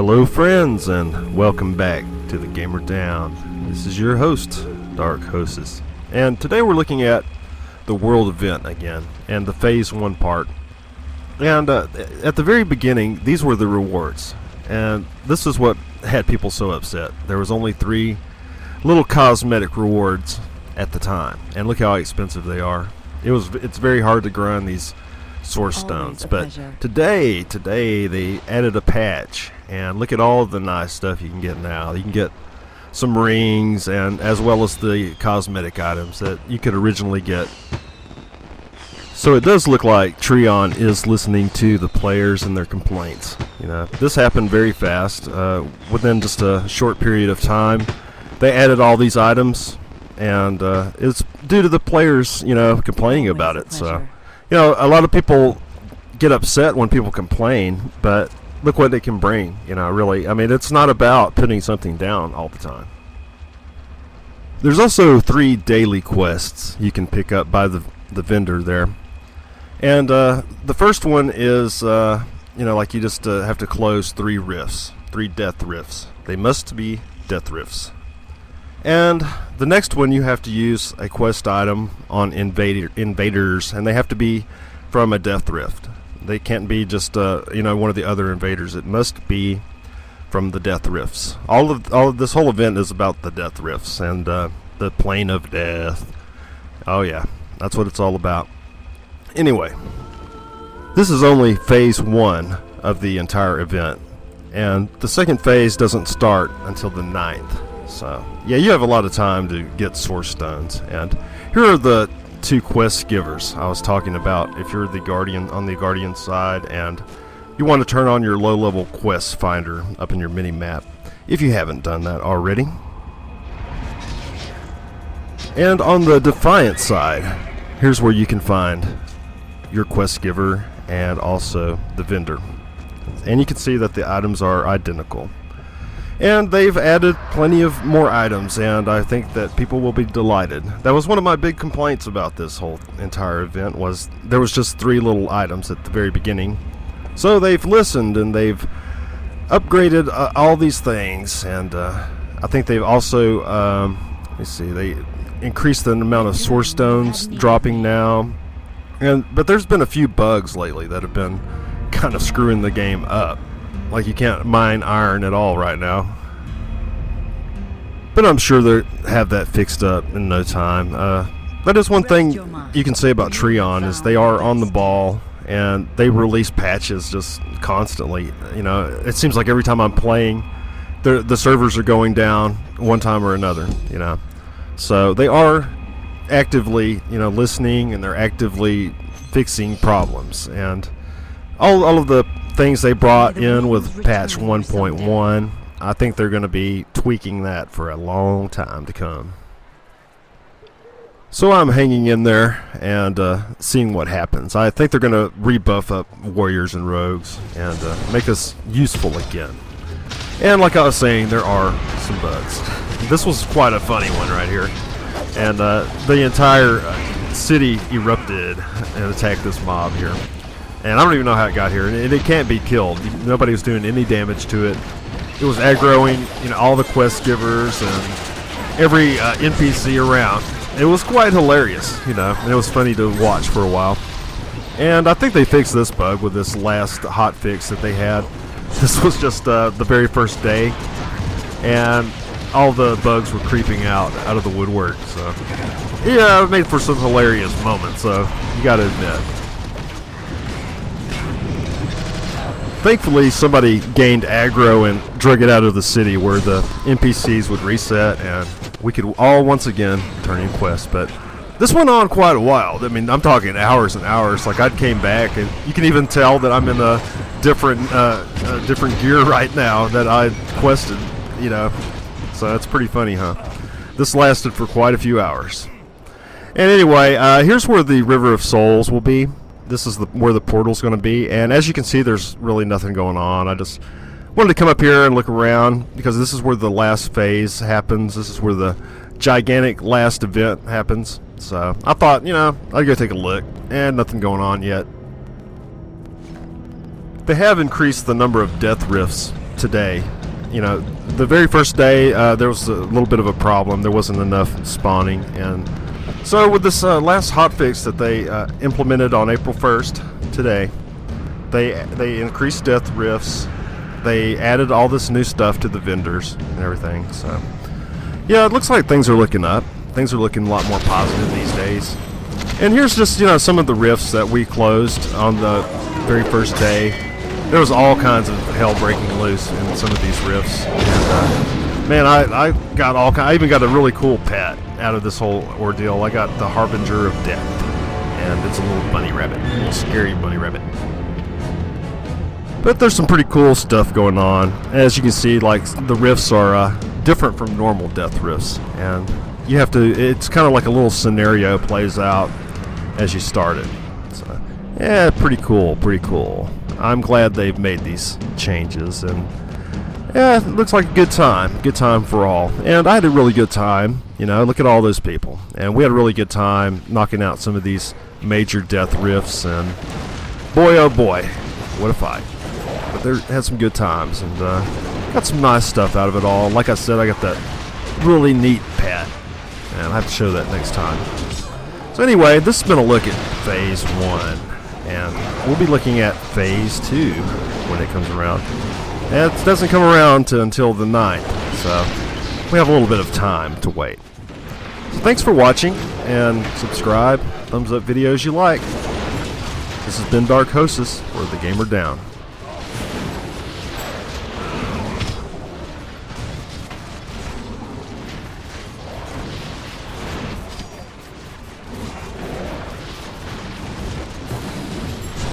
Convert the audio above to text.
Hello friends, and welcome back to the Gamer Down. This is your host, Dark Hostess, and today we're looking at the world event again, and the phase 1 part. And at the very beginning, these were the rewards, and this is what had people so upset. There was only 3 little cosmetic rewards at the time, and look how expensive they are. It's very hard to grind these source stones, but today they added a patch, and look at all of the nice stuff you can get now. You can get some rings, and as well as the cosmetic items that you could originally get. So it does look like Trion is listening to the players and their complaints. You know, this happened very fast. Within just a short period of time, they added all these items, and it's due to the players, complaining about it. So, a lot of people get upset when people complain, but look what they can bring. Really, I mean, it's not about putting something down all the time. There's also 3 daily quests you can pick up by the vendor there. And the first one is, like you just have to close 3 rifts, 3 death rifts. They must be death rifts. And the next one, you have to use a quest item on invaders, and they have to be from a death rift. They can't be just, one of the other invaders. It must be from the death rifts. All of this whole event is about the death rifts and the plane of death. Oh yeah, that's what it's all about. Anyway, this is only phase 1 of the entire event, and the second phase doesn't start until the 9th. So, yeah, you have a lot of time to get source stones. And here are the 2 quest givers I was talking about. If you're the Guardian on the Guardian side and you want to turn on your low-level quest finder up in your mini-map, if you haven't done that already. And on the Defiant side, here's where you can find your quest giver and also the vendor. And you can see that the items are identical. And they've added plenty of more items, and I think that people will be delighted. That was one of my big complaints about this whole entire event, was there was just 3 little items at the very beginning. So they've listened, and they've upgraded all these things, and I think they've also, they increased the amount of source stones dropping now. But there's been a few bugs lately that have been kind of screwing the game up. Like, you can't mine iron at all right now. But I'm sure they have that fixed up in no time. That is one thing you can say about Trion, is they are on the ball, and they release patches just constantly. It seems like every time I'm playing, the servers are going down one time or another. So they are actively, listening, and they're actively fixing problems. And all of the things they brought in with patch 1.1, I think they're going to be tweaking that for a long time to come. So I'm hanging in there and seeing what happens. I think they're going to rebuff up warriors and rogues and make us useful again. And like I was saying, there are some bugs. This was quite a funny one right here. And the entire city erupted and attacked this mob here. And I don't even know how it got here, and it can't be killed. Nobody was doing any damage to it. It was aggroing, all the quest givers and every NPC around. It was quite hilarious, and it was funny to watch for a while. And I think they fixed this bug with this last hot fix that they had. This was just the very first day, and all the bugs were creeping out of the woodwork. So, yeah, it made for some hilarious moments, so you gotta admit. Thankfully, somebody gained aggro and drug it out of the city where the NPCs would reset and we could all once again turn in quests. But this went on quite a while. I mean, I'm talking hours and hours. Like, I came back, and you can even tell that I'm in a different gear right now that I quested, So that's pretty funny, huh? This lasted for quite a few hours. And anyway, here's where the River of Souls will be. This is where the portal's going to be, and as you can see, there's really nothing going on. I just wanted to come up here and look around, because this is where the last phase happens. This is where the gigantic last event happens. So I thought, I'd go take a look, and nothing going on yet. They have increased the number of death rifts today. You know, the very first day there was a little bit of a problem. There wasn't enough spawning, and so with this last hotfix that they implemented on April 1st today, they increased death rifts. They added all this new stuff to the vendors and everything. So yeah, it looks like things are looking up. Things are looking a lot more positive these days. And here's just, you know, some of the rifts that we closed on the very first day. There was all kinds of hell breaking loose in some of these rifts. And man, I got all I even got a really cool pet out of this whole ordeal. I got the Harbinger of Death, and it's a little bunny rabbit, a little scary bunny rabbit. But there's some pretty cool stuff going on. As you can see, like, the rifts are different from normal death rifts, and you have to, it's kind of like a little scenario plays out as you start it. So yeah, pretty cool, pretty cool. I'm glad they've made these changes, and yeah, it looks like a good time for all. And I had a really good time. You know, look at all those people, and we had a really good time knocking out some of these major death rifts, and boy oh boy, what a fight. But there had some good times, and got some nice stuff out of it all. Like I said, I got that really neat pet, and I'll have to show that next time. So anyway, this has been a look at Phase 1, and we'll be looking at Phase 2 when it comes around. And it doesn't come around until the 9th, so we have a little bit of time to wait. So thanks for watching, and subscribe, thumbs up videos you like. This has been Dark Hostess, or The Gamer Down.